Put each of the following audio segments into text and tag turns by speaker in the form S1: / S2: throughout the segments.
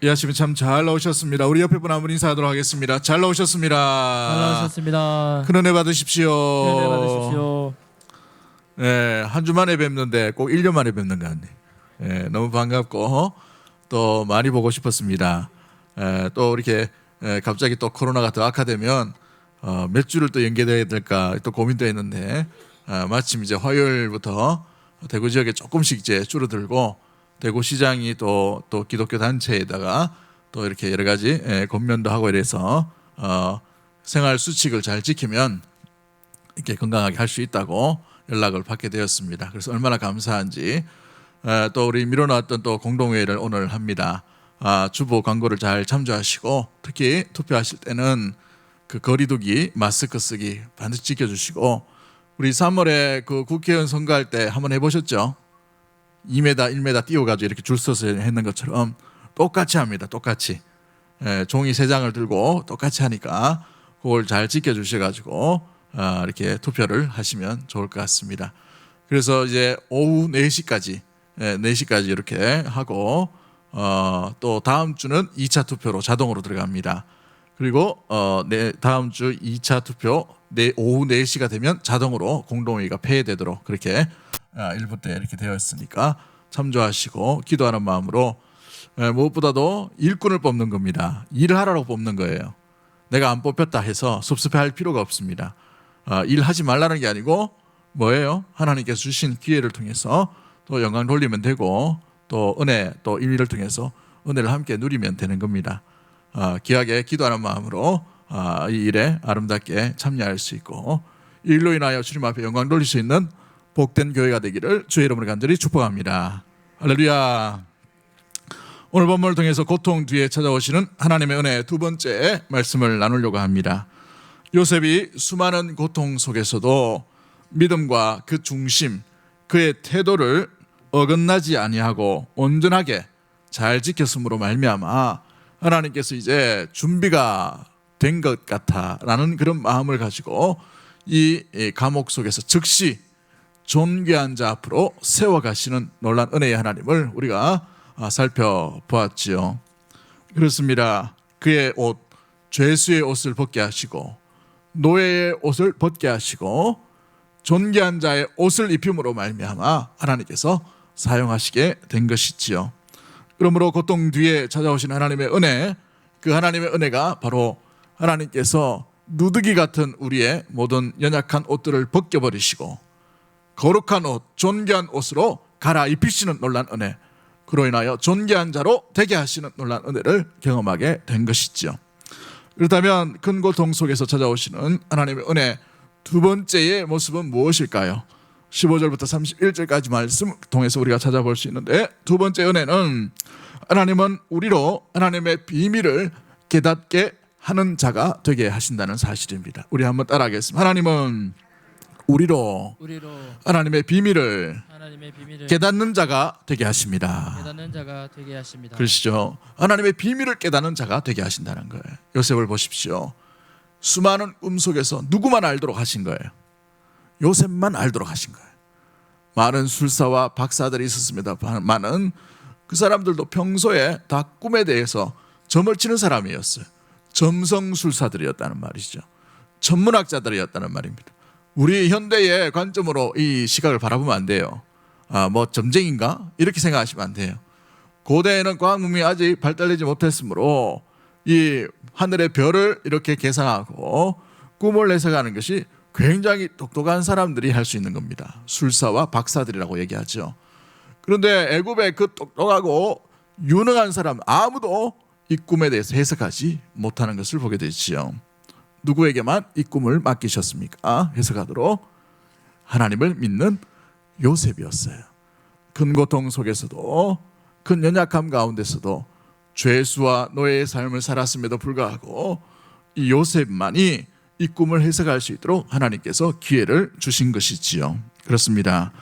S1: 이 아침에 참 잘 나오셨습니다. 우리 옆에 분 한번 인사하도록 하겠습니다. 잘 나오셨습니다.
S2: 잘 나오셨습니다.
S1: 큰 은혜 받으십시오.
S2: 은혜 받으십시오.
S1: 네, 한 주 만에 뵙는데 꼭 1년 만에 뵙는 것 같네. 네, 너무 반갑고 또 많이 보고 싶었습니다. 또 이렇게 갑자기 또 코로나가 더 악화되면 몇 주를 또 연계돼야 될까 또 고민도 했는데 마침 이제 화요일부터 대구 지역에 조금씩 이제 줄어들고 대구시장이 또 기독교 단체에다가 또 이렇게 여러 가지 권면도 하고 이래서 생활 수칙을 잘 지키면 이렇게 건강하게 할 수 있다고 연락을 받게 되었습니다. 그래서 얼마나 감사한지. 또 우리 미뤄놨던 또 공동회의를 오늘 합니다. 주보 광고를 잘 참조하시고 특히 투표하실 때는 그 거리두기 마스크 쓰기 반드시 지켜주시고, 우리 3월에 그 국회의원 선거할 때 한번 해보셨죠? 2m, 1m 띄워가지고 이렇게 줄 서서 했는 것처럼 똑같이 합니다. 똑같이. 종이 3장을 들고 똑같이 하니까 그걸 잘 지켜주셔가지고 이렇게 투표를 하시면 좋을 것 같습니다. 그래서 이제 오후 4시까지 4시까지 이렇게 하고 또 다음 주는 2차 투표로 자동으로 들어갑니다. 그리고 다음 주 2차 투표 오후 4시가 되면 자동으로 공동회의가 폐회되도록 그렇게 일부 때 이렇게 되어 있으니까 참조하시고 기도하는 마음으로, 무엇보다도 일꾼을 뽑는 겁니다. 일을 하라고 뽑는 거예요. 내가 안 뽑혔다 해서 섭섭해할 필요가 없습니다. 일하지 말라는 게 아니고 뭐예요? 하나님께서 주신 기회를 통해서 또 영광 돌리면 되고 또 은혜 또 일을 통해서 은혜를 함께 누리면 되는 겁니다. 귀하게 기도하는 마음으로 이 일에 아름답게 참여할 수 있고 이 일로 인하여 주님 앞에 영광 돌릴 수 있는 복된 교회가 되기를 주의 이름으로 간절히 축복합니다. 할렐루야. 오늘 본문을 통해서 고통 뒤에 찾아오시는 하나님의 은혜 두 번째 말씀을 나누려고 합니다. 요셉이 수많은 고통 속에서도 믿음과 그 중심, 그의 태도를 어긋나지 아니하고 온전하게 잘 지켰으므로 말미암아 하나님께서 이제 준비가 된 것 같아라는 그런 마음을 가지고 이 감옥 속에서 즉시 존귀한 자 앞으로 세워가시는 놀란 은혜의 하나님을 우리가 살펴보았지요. 그렇습니다. 그의 옷, 죄수의 옷을 벗게 하시고 노예의 옷을 벗게 하시고 존귀한 자의 옷을 입힘으로 말미암아 하나님께서 사용하시게 된 것이지요. 그러므로 고통 뒤에 찾아오신 하나님의 은혜, 그 하나님의 은혜가 바로 하나님께서 누드기 같은 우리의 모든 연약한 옷들을 벗겨버리시고 거룩한 옷, 존귀한 옷으로 갈아입히시는 놀란 은혜, 그로 인하여 존귀한 자로 되게 하시는 놀란 은혜를 경험하게 된 것이지요. 그렇다면 큰 고통 속에서 찾아오시는 하나님의 은혜 두 번째의 모습은 무엇일까요? 15절부터 31절까지 말씀 통해서 우리가 찾아볼 수 있는데, 두 번째 은혜는 하나님은 우리로 하나님의 비밀을 깨닫게 하는 자가 되게 하신다는 사실입니다. 우리 한번 따라하겠습니다. 하나님은 우리로 하나님의 비밀을 깨닫는 자가 되게 하십니다.
S2: 깨닫는 자가 되게 하십니다.
S1: 그러시죠. 하나님의 비밀을 깨닫는 자가 되게 하신다는 거예요. 요셉을 보십시오. 수많은 꿈 속에서 누구만 알도록 하신 거예요. 요셉만 알도록 하신 거예요. 많은 술사와 박사들이 있었습니다. 많은 그 사람들도 평소에 다 꿈에 대해서 점을 치는 사람이었어요. 점성술사들이었다는 말이죠. 천문학자들이었다는 말입니다. 우리 현대의 관점으로 이 시각을 바라보면 안 돼요. 뭐 점쟁인가? 이렇게 생각하시면 안 돼요. 고대에는 과학 문명이 아직 발달되지 못했으므로 이 하늘의 별을 이렇게 계산하고 꿈을 해석하는 것이 굉장히 똑똑한 사람들이 할 수 있는 겁니다. 술사와 박사들이라고 얘기하죠. 그런데 애굽의 그 똑똑하고 유능한 사람 아무도 이 꿈에 대해서 해석하지 못하는 것을 보게 되지요. 누구에게만 이 꿈을 맡기셨습니까? 해석하도록 하나님을 믿는 요셉이었어요. 큰 고통 속에서도 큰 연약함 가운데서도 죄수와 노예의 삶을 살았음에도 불구하고 이 요셉만이 이 꿈을 해석할 수 있도록 하나님께서 기회를 주신 것이지요. 그렇습니다.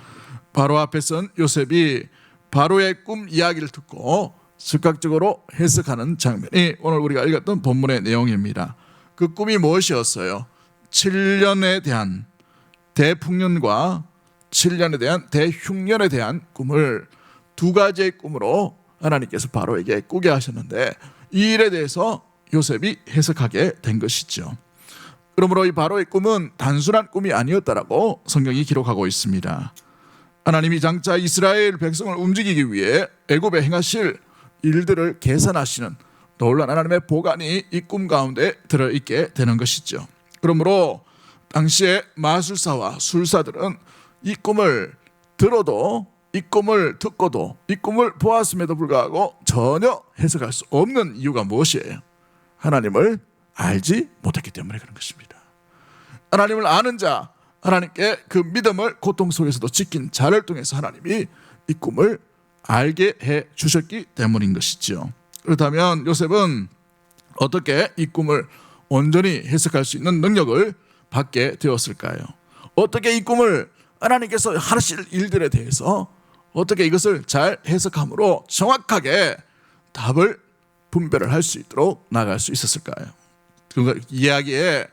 S1: 바로 앞에 선 요셉이 바로의 꿈 이야기를 듣고 즉각적으로 해석하는 장면이 오늘 우리가 읽었던 본문의 내용입니다. 그 꿈이 무엇이었어요? 7년에 대한 대풍년과 7년에 대한 대흉년에 대한 꿈을 두 가지의 꿈으로 하나님께서 바로에게 꾸게 하셨는데 이 일에 대해서 요셉이 해석하게 된 것이죠. 그러므로 이 바로의 꿈은 단순한 꿈이 아니었다라고 성경이 기록하고 있습니다. 하나님이 장차 이스라엘 백성을 움직이기 위해 애굽에 행하실 일들을 계산하시는 놀라운 하나님의 보관이 이 꿈 가운데 들어있게 되는 것이죠. 그러므로 당시에 마술사와 술사들은 이 꿈을 들어도, 이 꿈을 듣고도, 이 꿈을 보았음에도 불구하고 전혀 해석할 수 없는 이유가 무엇이에요? 하나님을 알지 못했기 때문에 그런 것입니다. 하나님을 아는 자, 하나님께 그 믿음을 고통 속에서도 지킨 자를 통해서 하나님이 이 꿈을 알게 해 주셨기 때문인 것이죠. 그렇다면 요셉은 어떻게 이 꿈을 온전히 해석할 수 있는 능력을 받게 되었을까요? 어떻게 이 꿈을 하나님께서 하실 일들에 대해서 어떻게 이것을 잘 해석함으로 정확하게 답을 분별을 할 수 있도록 나갈 수 있었을까요? 그 이야기에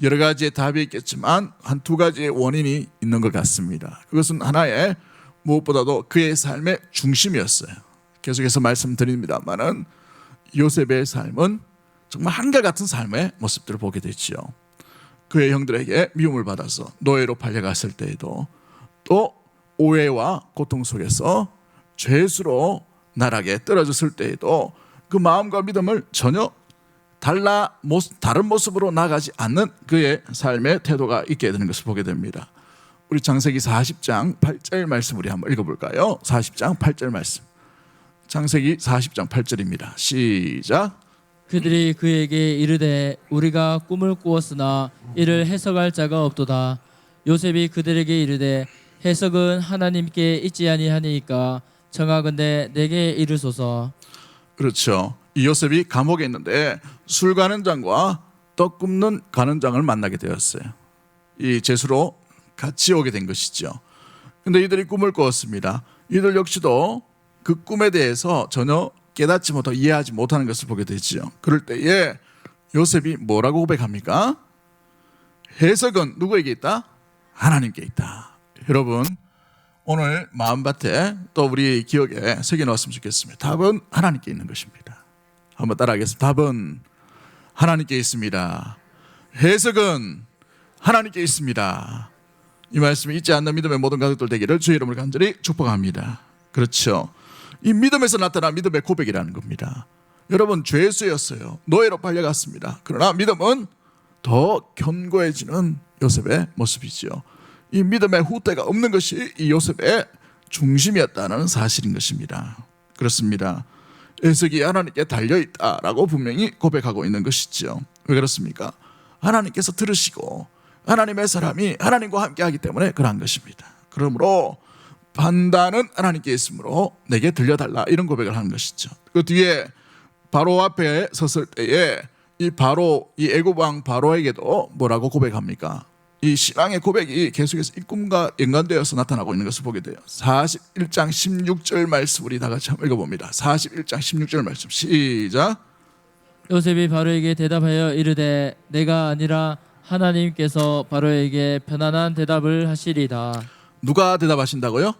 S1: 여러 가지의 답이 있겠지만 한 두 가지의 원인이 있는 것 같습니다. 그것은 하나의 무엇보다도 그의 삶의 중심이었어요. 계속해서 말씀드립니다만은 요셉의 삶은 정말 한결같은 삶의 모습들을 보게 되지요. 그의 형들에게 미움을 받아서 노예로 팔려갔을 때에도 또 오해와 고통 속에서 죄수로 나락에 떨어졌을 때에도 그 마음과 믿음을 전혀 다른 모습으로 나가지 않는 그의 삶의 태도가 있게 되는 것을 보게 됩니다. 우리 창세기 40장 8절 말씀 우리 한번 읽어볼까요? 40장 8절 말씀. 창세기 40장 8절입니다. 시작.
S2: 그들이 그에게 이르되 우리가 꿈을 꾸었으나 이를 해석할 자가 없도다. 요셉이 그들에게 이르되 해석은 하나님께 있지 아니하니까 청하건대 내게 이르소서.
S1: 그렇죠. 이 요셉이 감옥에 있는데 술 가는 장과 떡 굽는 가는 장을 만나게 되었어요. 이 죄수로 같이 오게 된 것이죠. 근데 이들이 꿈을 꾸었습니다. 이들 역시도 그 꿈에 대해서 전혀 깨닫지 못하고 이해하지 못하는 것을 보게 되지요. 그럴 때에 요셉이 뭐라고 고백합니까? 해석은 누구에게 있다? 하나님께 있다. 여러분, 오늘 마음밭에 또 우리 기억에 새겨놓았으면 좋겠습니다. 답은 하나님께 있는 것입니다. 한번 따라하겠습니다. 답은 하나님께 있습니다. 해석은 하나님께 있습니다. 이 말씀이 잊지 않는 믿음의 모든 가족들 되기를 주의 이름으로 간절히 축복합니다. 그렇죠. 이 믿음에서 나타난 믿음의 고백이라는 겁니다. 여러분, 죄수였어요. 노예로 팔려갔습니다. 그러나 믿음은 더 견고해지는 요셉의 모습이죠. 이 믿음의 후퇴가 없는 것이 이 요셉의 중심이었다는 사실인 것입니다. 그렇습니다. 해석이 하나님께 달려있다라고 분명히 고백하고 있는 것이죠. 왜 그렇습니까? 하나님께서 들으시고 하나님의 사람이 하나님과 함께하기 때문에 그러한 것입니다. 그러므로 판단은 하나님께 있으므로 내게 들려달라, 이런 고백을 하는 것이죠. 그 뒤에 바로 앞에 섰을 때에 이 애굽 왕 바로에게도 뭐라고 고백합니까? 이 신앙의 고백이 계속해서 이 꿈과 연관되어서 나타나고 있는 것을 보게 돼요. 41장 16절 말씀 우리 다 같이 한번 읽어봅니다. 41장 16절 말씀 시작.
S2: 요셉이 바로에게 대답하여 이르되 내가 아니라 하나님께서 바로에게 편안한 대답을 하시리다.
S1: 누가 대답하신다고요?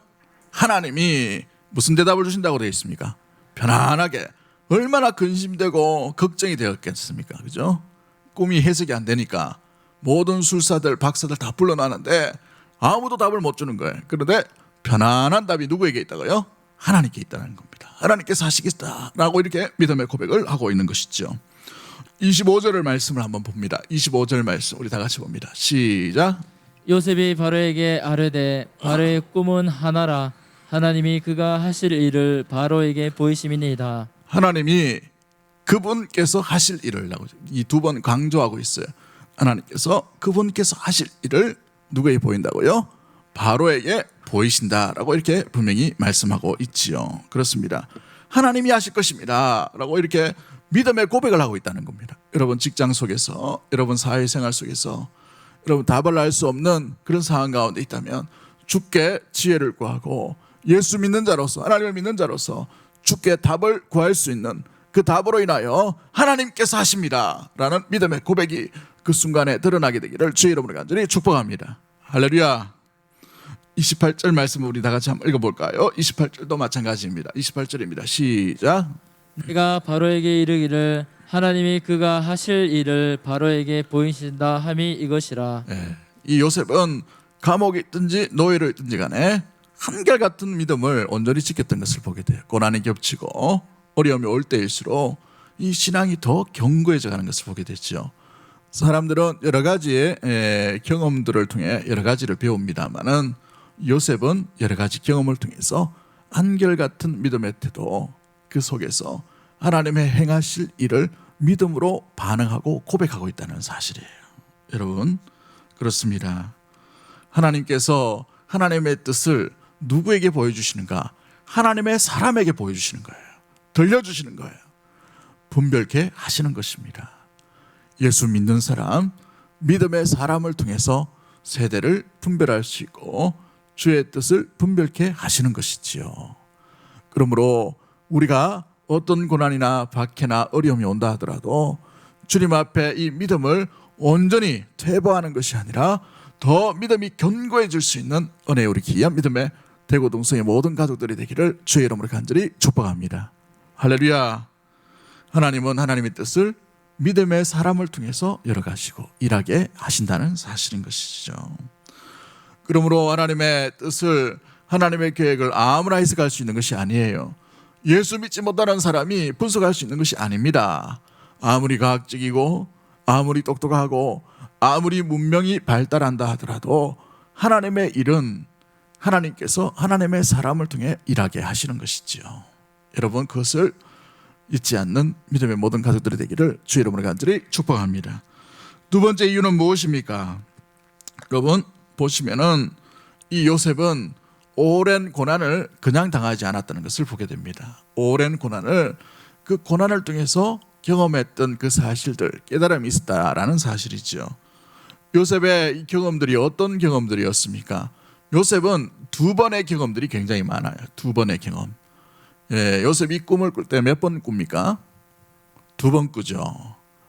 S1: 하나님이 무슨 대답을 주신다고 되어 있습니까? 편안하게. 얼마나 근심되고 걱정이 되었겠습니까? 그죠? 꿈이 해석이 안 되니까 모든 술사들, 박사들 다 불러놨는데 아무도 답을 못 주는 거예요. 그런데 편안한 답이 누구에게 있다고요? 하나님께 있다는 겁니다. 하나님께서 하시겠다라고 이렇게 믿음의 고백을 하고 있는 것이죠. 25절의 말씀을 한번 봅니다. 25절 말씀 우리 다 같이 봅니다. 시작.
S2: 요셉이 바로에게 아뢰되 바로의 꿈은 하나라. 하나님이 그가 하실 일을 바로에게 보이심이니이다.
S1: 하나님이 그분께서 하실 일을 이 두 번 강조하고 있어요. 하나님께서 그분께서 하실 일을 누구에게 보인다고요? 바로에게 보이신다라고 이렇게 분명히 말씀하고 있지요. 그렇습니다. 하나님이 하실 것입니다 라고 이렇게 믿음의 고백을 하고 있다는 겁니다. 여러분 직장 속에서, 여러분 사회생활 속에서 여러분 답을 알 수 없는 그런 상황 가운데 있다면 주께 지혜를 구하고 예수 믿는 자로서, 하나님을 믿는 자로서 주께 답을 구할 수 있는 그 답으로 인하여 하나님께서 하십니다 라는 믿음의 고백이 그 순간에 드러나게 되기를 주의 이름으로 간절히 축복합니다. 할렐루야. 28절 말씀을 우리 다 같이 한번 읽어볼까요? 28절도 마찬가지입니다. 28절입니다. 시작.
S2: 내가 바로에게 이르기를 하나님이 그가 하실 일을 바로에게 보이신다 함이 이것이라.
S1: 예, 이 요셉은 감옥에 있든지 노예로 있든지 간에 한결같은 믿음을 온전히 지켰던 것을 보게 돼요. 고난이 겹치고 어려움이 올 때일수록 이 신앙이 더 견고해져 가는 것을 보게 됐죠. 사람들은 여러 가지의 경험들을 통해 여러 가지를 배웁니다만은 요셉은 여러 가지 경험을 통해서 한결같은 믿음의 태도, 그 속에서 하나님의 행하실 일을 믿음으로 반응하고 고백하고 있다는 사실이에요. 여러분, 그렇습니다. 하나님께서 하나님의 뜻을 누구에게 보여주시는가? 하나님의 사람에게 보여주시는 거예요. 들려주시는 거예요. 분별케 하시는 것입니다. 예수 믿는 사람, 믿음의 사람을 통해서 세대를 분별할 수 있고 주의 뜻을 분별케 하시는 것이지요. 그러므로 우리가 어떤 고난이나 박해나 어려움이 온다 하더라도 주님 앞에 이 믿음을 온전히 퇴보하는 것이 아니라 더 믿음이 견고해질 수 있는 은혜의 우리 귀한 믿음의 대고동성의 모든 가족들이 되기를 주의 이름으로 간절히 축복합니다. 할렐루야. 하나님은 하나님의 뜻을 믿음의 사람을 통해서 열어가시고 일하게 하신다는 사실인 것이죠. 그러므로 하나님의 뜻을, 하나님의 계획을 아무나 해석할 수 있는 것이 아니에요. 예수 믿지 못하는 사람이 분석할 수 있는 것이 아닙니다. 아무리 과학적이고 아무리 똑똑하고 아무리 문명이 발달한다 하더라도 하나님의 일은 하나님께서 하나님의 사람을 통해 일하게 하시는 것이지요. 여러분, 그것을 잊지 않는 믿음의 모든 가족들이 되기를 주의 이름으로 간절히 축복합니다. 두 번째 이유는 무엇입니까? 여러분 보시면은 이 요셉은 오랜 고난을 그냥 당하지 않았다는 것을 보게 됩니다. 오랜 고난을, 그 고난을 통해서 경험했던 그 사실들, 깨달음이 있었다라는 사실이죠. 요셉의 이 경험들이 어떤 경험들이었습니까? 요셉은 두 번의 경험들이 굉장히 많아요. 두 번의 경험. 예, 요셉이 꿈을 꿀 때 몇 번 꿉니까? 두 번 꾸죠.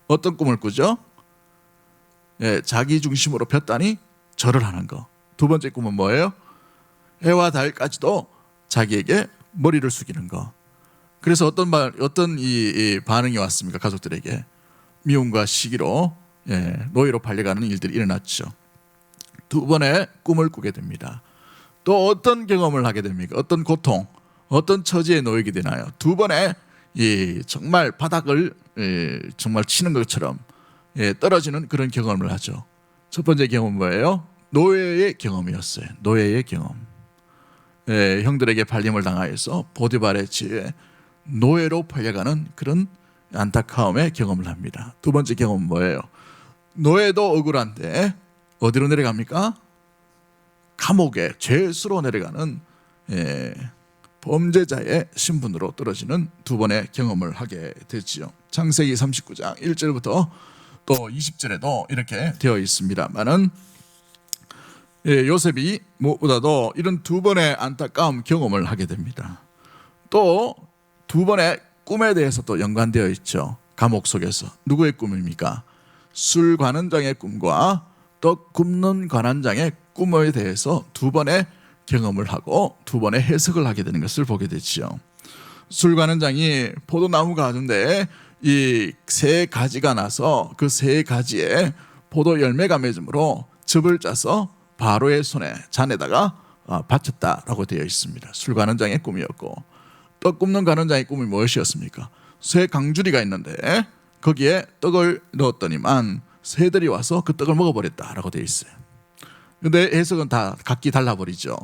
S1: 어떤 꿈을 꾸죠? 예, 자기 중심으로 폈다니 절을 하는 거. 두 번째 꿈은 뭐예요? 해와 달까지도 자기에게 머리를 숙이는 거. 그래서 어떤 이 반응이 왔습니까? 가족들에게 미움과 시기로 노예로 팔려가는 일들이 일어났죠. 두 번의 꿈을 꾸게 됩니다. 또 어떤 경험을 하게 됩니까? 어떤 고통, 어떤 처지에 놓이게 되나요? 두 번의 정말 바닥을 정말 치는 것처럼 떨어지는 그런 경험을 하죠. 첫 번째 경험은 뭐예요? 노예의 경험이었어요. 노예의 경험. 형들에게 팔림을 당하여서 보디발의 지에 노예로 팔려가는 그런 안타까움의 경험을 합니다. 두 번째 경험은 뭐예요? 노예도 억울한데 어디로 내려갑니까? 감옥에 죄수로 내려가는 범죄자의 신분으로 떨어지는 두 번의 경험을 하게 되지요. 창세기 39장 1절부터 또 20절에도 이렇게 되어 있습니다만은 요셉이 무엇보다도 이런 두 번의 안타까움 경험을 하게 됩니다. 또 두 번의 꿈에 대해서 또 연관되어 있죠. 감옥 속에서 누구의 꿈입니까? 술 관원장의 꿈과 떡 굽는 관원장의 꿈에 대해서 두 번의 경험을 하고 두 번의 해석을 하게 되는 것을 보게 되지요. 술 관원장이 포도나무 가운데 이 세 가지가 나서 그 세 가지에 포도 열매가 맺음으로 즙을 짜서 바로의 손에 잔에다가 바쳤다라고 되어 있습니다. 술 관원장의 꿈이었고, 떡 굽는 관원장의 꿈이 무엇이었습니까? 새 강주리가 있는데 거기에 떡을 넣었더니만 새들이 와서 그 떡을 먹어버렸다라고 되어 있어요. 근데 해석은 다 각기 달라버리죠.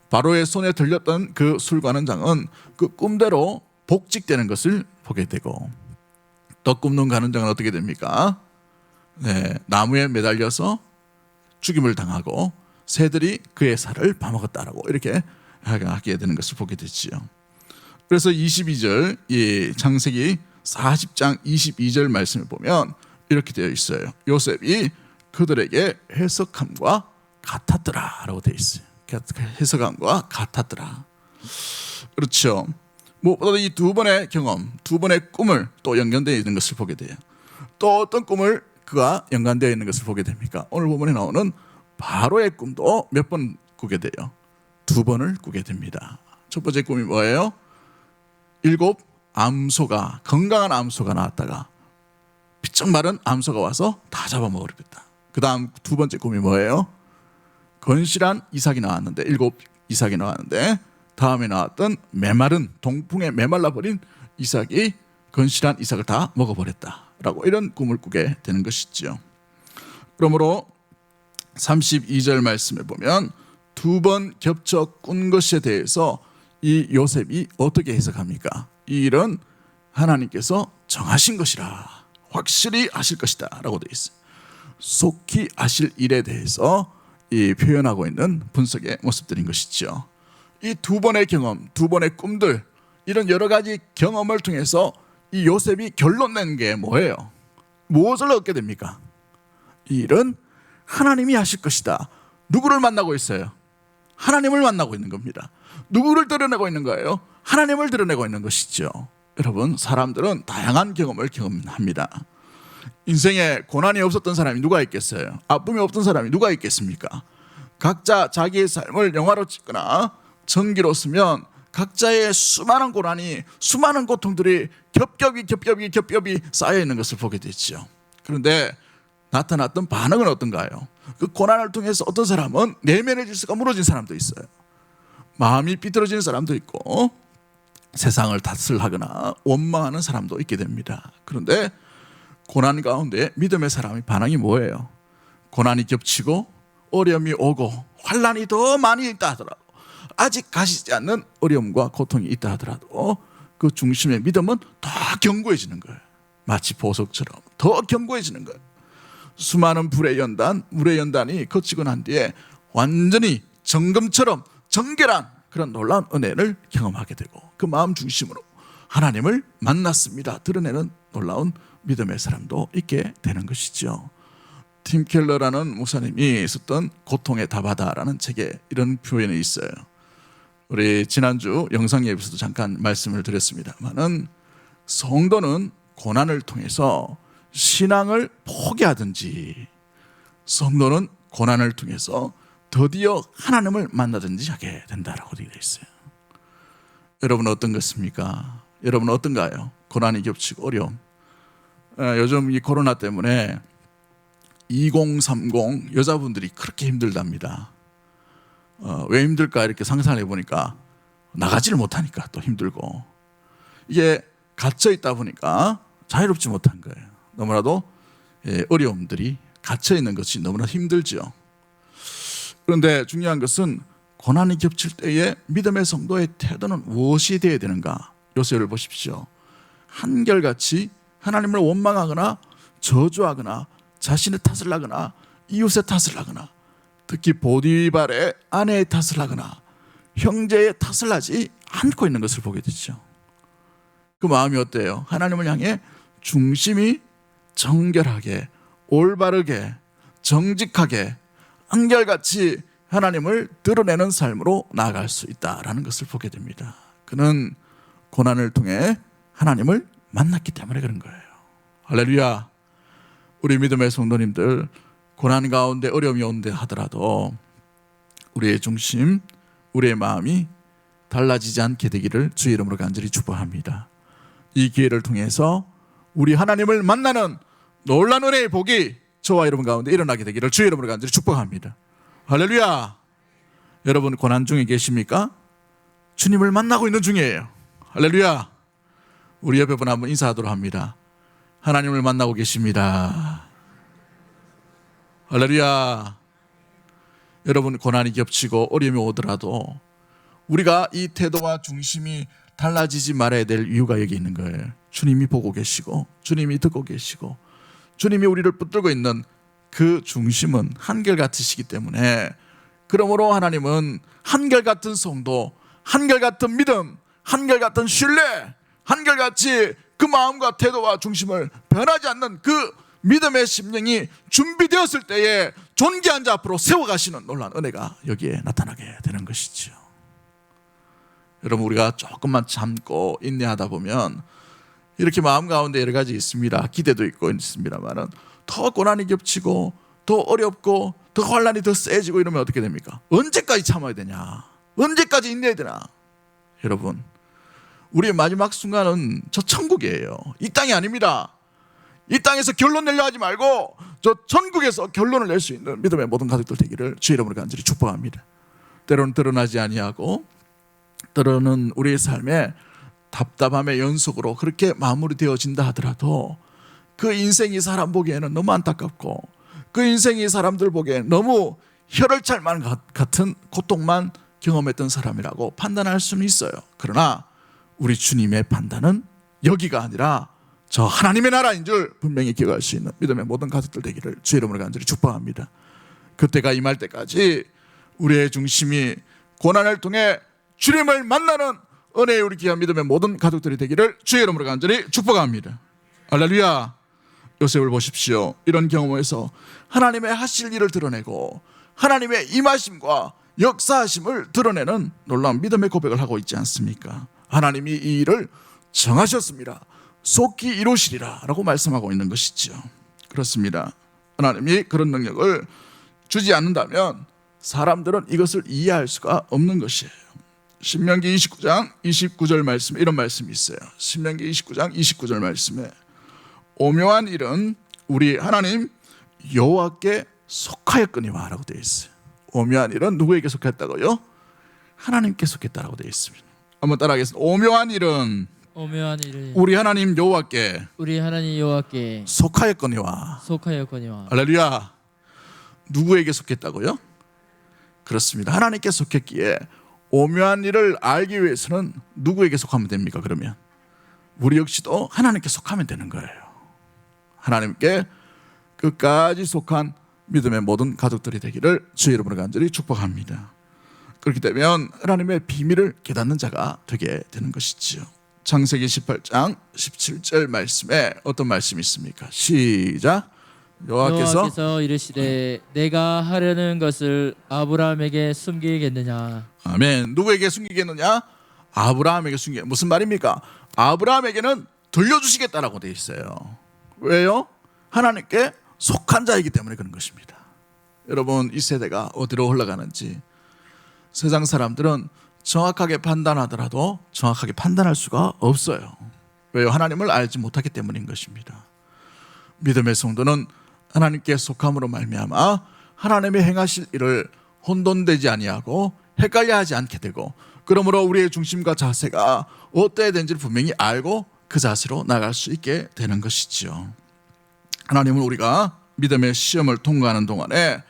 S1: 바로의 손에 들렸던 그 술 관원장은 그 꿈대로 복직되는 것을 보게 되고, 떡 굽는 관원장은 어떻게 됩니까? 나무에 매달려서 죽임을 당하고 새들이 그의 살을 파먹었다라고 이렇게 하게 되는 것을 보게 되지요. 그래서 22절, 이 창세기 40장 22절 말씀을 보면 이렇게 되어 있어요. 요셉이 그들에게 해석함과 같았더라라고 되어 있어요. 해석함과 같았더라. 그렇죠. 무엇보다 이 두 번의 경험, 두 번의 꿈을 또 연관되어 있는 것을 보게 돼요. 또 어떤 꿈을 그가 연관되어 있는 것을 보게 됩니까? 오늘 본문에 나오는 바로의 꿈도 몇 번 꾸게 돼요. 2번을 꾸게 됩니다. 첫 번째 꿈이 뭐예요? 7 암소가, 건강한 암소가 나왔다가 피쩍 마른 암소가 와서 다 잡아먹으려다. 그 다음 2번째 꿈이 뭐예요? 건실한 이삭이 나왔는데, 7 이삭이 나왔는데 다음에 나왔던 메마른, 동풍에 메말라버린 이삭이 건실한 이삭을 다 먹어버렸다라고 이런 꿈을 꾸게 되는 것이죠. 그러므로 32절 말씀에 보면 2번 겹쳐 꾼 것에 대해서 이 요셉이 어떻게 해석합니까? 이 일은 하나님께서 정하신 것이라, 확실히 아실 것이다 라고 되어 있어요. 속히 아실 일에 대해서 이 표현하고 있는 분석의 모습들인 것이죠. 이 2번의 경험, 2번의 꿈들, 이런 여러 가지 경험을 통해서 이 요셉이 결론 낸 게 뭐예요? 무엇을 얻게 됩니까? 이 일은 하나님이 하실 것이다. 누구를 만나고 있어요? 하나님을 만나고 있는 겁니다. 누구를 드러내고 있는 거예요? 하나님을 드러내고 있는 것이죠. 여러분, 사람들은 다양한 경험을 경험합니다. 인생에 고난이 없었던 사람이 누가 있겠어요? 아픔이 없던 사람이 누가 있겠습니까? 각자 자기의 삶을 영화로 찍거나 전기로 쓰면 각자의 수많은 고난이, 수많은 고통들이 겹겹이 쌓여 있는 것을 보게 되죠. 그런데 나타났던 반응은 어떤가요? 그 고난을 통해서 어떤 사람은 내면의 질서가 무너진 사람도 있어요. 마음이 삐뚤어지는 사람도 있고 세상을 탓을 하거나 원망하는 사람도 있게 됩니다. 그런데 고난 가운데 믿음의 사람의 반응이 뭐예요? 고난이 겹치고 어려움이 오고 환난이 더 많이 있다 하더라도, 아직 가시지 않는 어려움과 고통이 있다 하더라도 그 중심의 믿음은 더 견고해지는 거예요. 마치 보석처럼 더 견고해지는 거예요. 수많은 불의 연단, 물의 연단이 거치고 난 뒤에 완전히 정금처럼 정결한 그런 놀라운 은혜를 경험하게 되고 그 마음 중심으로 하나님을 만났습니다 드러내는 놀라운 믿음의 사람도 있게 되는 것이죠. 팀 켈러라는 목사님이 썼던 고통의 다바다라는 책에 이런 표현이 있어요. 우리 지난주 영상 예배에서도 잠깐 말씀을 드렸습니다만은, 성도는 고난을 통해서 신앙을 포기하든지, 성도는 고난을 통해서 드디어 하나님을 만나든지 하게 된다라고 되어 있어요. 여러분은 어떤 것입니까? 여러분은 어떤가요? 고난이 겹치고 어려움. 요즘 이 코로나 때문에 2030 여자분들이 그렇게 힘들답니다. 왜 힘들까 이렇게 상상을 해보니까 나가지를 못하니까 또 힘들고, 이게 갇혀 있다 보니까 자유롭지 못한 거예요. 너무나도 어려움들이 갇혀 있는 것이 너무나 힘들죠. 그런데 중요한 것은 고난이 겹칠 때에 믿음의 성도의 태도는 무엇이 되어야 되는가? 요셉을 보십시오. 한결같이 하나님을 원망하거나 저주하거나 자신의 탓을 하거나 이웃의 탓을 하거나, 특히 보디발의 아내의 탓을 하거나 형제의 탓을 하지 않고 있는 것을 보게 되죠. 그 마음이 어때요? 하나님을 향해 중심이 정결하게, 올바르게, 정직하게, 한결같이 하나님을 드러내는 삶으로 나아갈 수 있다라는 것을 보게 됩니다. 그는 고난을 통해 하나님을 만났기 때문에 그런 거예요. 할렐루야. 우리 믿음의 성도님들, 고난 가운데 어려움이 온다 하더라도 우리의 중심, 우리의 마음이 달라지지 않게 되기를 주의 이름으로 간절히 축복합니다. 이 기회를 통해서 우리 하나님을 만나는 놀라운 은혜의 복이 저와 여러분 가운데 일어나게 되기를 주의 이름으로 간절히 축복합니다. 할렐루야. 여러분 고난 중에 계십니까? 주님을 만나고 있는 중이에요. 할렐루야. 우리 옆에 분 한번 인사하도록 합니다. 하나님을 만나고 계십니다. 할렐루야. 여러분 고난이 겹치고 어려움이 오더라도 우리가 이 태도와 중심이 달라지지 말아야 될 이유가 여기 있는 거예요. 주님이 보고 계시고 주님이 듣고 계시고 주님이 우리를 붙들고 있는 그 중심은 한결같으시기 때문에, 그러므로 하나님은 한결같은 성도, 한결같은 믿음, 한결같은 신뢰, 한결같이 그 마음과 태도와 중심을 변하지 않는 그 믿음의 심령이 준비되었을 때에 존귀한 자 앞으로 세워가시는 놀라운 은혜가 여기에 나타나게 되는 것이죠. 여러분, 우리가 조금만 참고 인내하다 보면 이렇게 마음 가운데 여러 가지 있습니다. 기대도 있고 있습니다만은 더 고난이 겹치고 더 어렵고 더 환란이 더 세지고 이러면 어떻게 됩니까? 언제까지 참아야 되냐? 언제까지 인내해야 되나? 여러분, 우리의 마지막 순간은 저 천국이에요. 이 땅이 아닙니다. 이 땅에서 결론 내려 하지 말고 저 천국에서 결론을 낼 수 있는 믿음의 모든 가족들 되기를 주의 이름으로 간절히 축복합니다. 때로는 드러나지 아니하고 때로는 우리의 삶에 답답함의 연속으로 그렇게 마무리되어진다 하더라도 그 인생이 사람 보기에는 너무 안타깝고 그 인생이 사람들 보기에는 너무 혈을 찰만 같은 고통만 경험했던 사람이라고 판단할 수는 있어요. 그러나 우리 주님의 판단은 여기가 아니라 저 하나님의 나라인 줄 분명히 기억할 수 있는 믿음의 모든 가족들 되기를 주의 이름으로 간절히 축복합니다. 그때가 임할 때까지 우리의 중심이 고난을 통해 주님을 만나는 은혜의 우리 귀한 믿음의 모든 가족들이 되기를 주의 이름으로 간절히 축복합니다. 할렐루야. 요셉을 보십시오. 이런 경험에서 하나님의 하실 일을 드러내고 하나님의 임하심과 역사하심을 드러내는 놀라운 믿음의 고백을 하고 있지 않습니까? 하나님이 이 일을 정하셨습니다. 속히 이루시리라 라고 말씀하고 있는 것이죠. 그렇습니다. 하나님이 그런 능력을 주지 않는다면 사람들은 이것을 이해할 수가 없는 것이에요. 신명기 29장 29절 말씀에 이런 말씀이 있어요. 신명기 29장 29절 말씀에 오묘한 일은 우리 하나님 여호와께 속하였거니와 라고 되어 있어요. 오묘한 일은 누구에게 속했다고요? 하나님께 속했다라고 되어 있습니다. 한번 따라하겠습니다. 오묘한 일은 우리 하나님 여호와께 속하였거니와. 할렐루야. 누구에게 속했다고요? 그렇습니다. 하나님께 속했기에 오묘한 일을 알기 위해서는 누구에게 속하면 됩니까? 그러면 우리 역시도 하나님께 속하면 되는 거예요. 하나님께 끝까지 속한 믿음의 모든 가족들이 되기를 주의 이름으로 간절히 축복합니다. 그렇게 되면 하나님의 비밀을 깨닫는 자가 되게 되는 것이지요. 창세기 18장 17절 말씀에 어떤 말씀이 있습니까? 시작.
S2: 여호와께서 이르시되 내가 하려는 것을 아브라함에게 숨기겠느냐.
S1: 아멘. 누구에게 숨기겠느냐? 아브라함에게 숨기겠. 무슨 말입니까? 아브라함에게는 들려주시겠다라고 되어 있어요. 왜요? 하나님께 속한 자이기 때문에 그런 것입니다. 여러분, 이 세대가 어디로 흘러가는지 세상 사람들은 정확하게 판단하더라도 정확하게 판단할 수가 없어요. 왜요? 하나님을 알지 못하기 때문인 것입니다. 믿음의 성도는 하나님께 속함으로 말미암아 하나님의 행하실 일을 혼돈되지 아니하고 헷갈려하지 않게 되고, 그러므로 우리의 중심과 자세가 어떠해야 되는지를 분명히 알고 그 자세로 나갈 수 있게 되는 것이지요. 하나님은 우리가 믿음의 시험을 통과하는 동안에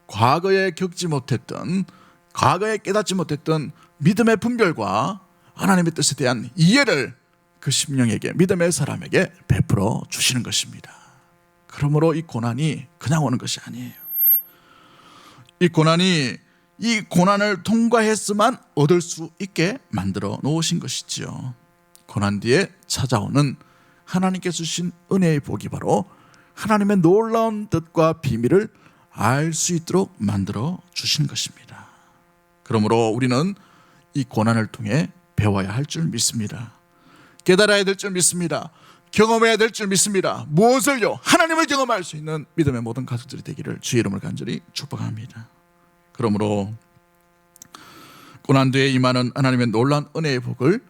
S1: 과거에 겪지 못했던, 과거에 깨닫지 못했던 믿음의 분별과 하나님의 뜻에 대한 이해를 그 심령에게, 믿음의 사람에게 베풀어 주시는 것입니다. 그러므로 이 고난이 그냥 오는 것이 아니에요. 이 고난을 통과했으만 얻을 수 있게 만들어 놓으신 것이지요. 고난 뒤에 찾아오는 하나님께 주신 은혜의 복이 바로 하나님의 놀라운 뜻과 비밀을 알 수 있도록 만들어 주신 것입니다. 그러므로 우리는 이 고난을 통해 배워야 할 줄 믿습니다. 깨달아야 될 줄 믿습니다. 경험해야 될 줄 믿습니다. 무엇을요? 하나님을 경험할 수 있는 믿음의 모든 가족들이 되기를 주의 이름을 간절히 축복합니다. 그러므로 고난 뒤에 임하는 하나님의 놀라운 은혜의 복을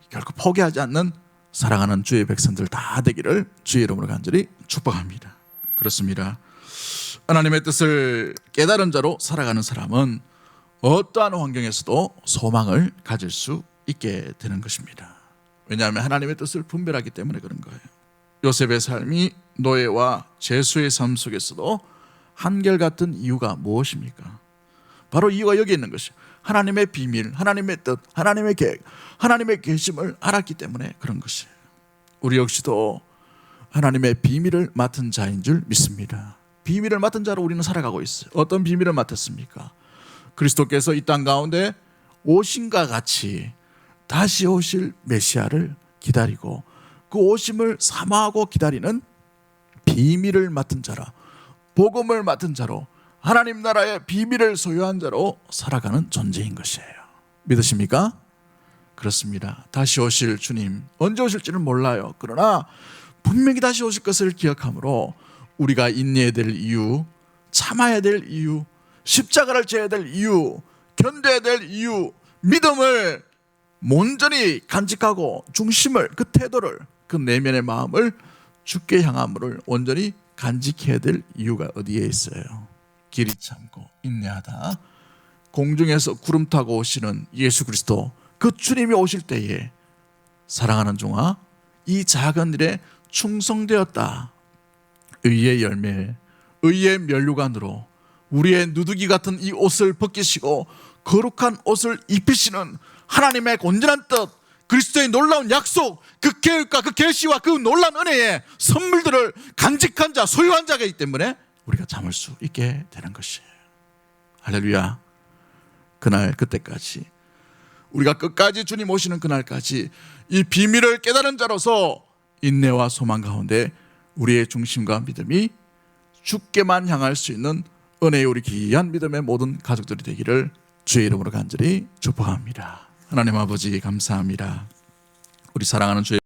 S1: 결코 포기하지 않는 사랑하는 주의 백성들 다 되기를 주의 이름으로 간절히 축복합니다. 그렇습니다. 하나님의 뜻을 깨달은 자로 살아가는 사람은 어떠한 환경에서도 소망을 가질 수 있게 되는 것입니다. 왜냐하면 하나님의 뜻을 분별하기 때문에 그런 거예요. 요셉의 삶이 노예와 제수의 삶 속에서도 한결같은 이유가 무엇입니까? 바로 이유가 여기 있는 것이에요. 하나님의 비밀, 하나님의 뜻, 하나님의 계획, 하나님의 계심을 알았기 때문에 그런 것이에요. 우리 역시도 하나님의 비밀을 맡은 자인 줄 믿습니다. 비밀을 맡은 자로 우리는 살아가고 있어요. 어떤 비밀을 맡았습니까? 그리스도께서 이 땅 가운데 오심과 같이 다시 오실 메시아를 기다리고 그 오심을 사모하고 기다리는 비밀을 맡은 자라, 복음을 맡은 자로, 하나님 나라의 비밀을 소유한 자로 살아가는 존재인 것이에요. 믿으십니까? 그렇습니다. 다시 오실 주님, 언제 오실지는 몰라요. 그러나 분명히 다시 오실 것을 기억함으로 우리가 인내해야 될 이유, 참아야 될 이유, 십자가를 져야 될 이유, 견뎌야 될 이유, 믿음을 온전히 간직하고 중심을, 그 태도를, 그 내면의 마음을 주께 향함을 온전히 간직해야 될 이유가 어디에 있어요? 길이 참고 인내하다. 공중에서 구름 타고 오시는 예수 그리스도, 그 주님이 오실 때에 사랑하는 종아, 이 작은 일에 충성되었다. 의의 열매, 의의 면류관으로 우리의 누더기 같은 이 옷을 벗기시고 거룩한 옷을 입히시는 하나님의 온전한 뜻, 그리스도의 놀라운 약속, 그 계획과 그 계시와 그 놀라운 은혜의 선물들을 간직한 자, 소유한 자이기 때문에 우리가 참을 수 있게 되는 것이에요. 할렐루야. 그날, 그때까지, 우리가 끝까지 주님 오시는 그날까지 이 비밀을 깨달은 자로서 인내와 소망 가운데 우리의 중심과 믿음이 주께만 향할 수 있는 은혜의 우리 귀한 믿음의 모든 가족들이 되기를 주의 이름으로 간절히 축복합니다. 하나님 아버지 감사합니다. 우리 사랑하는 주의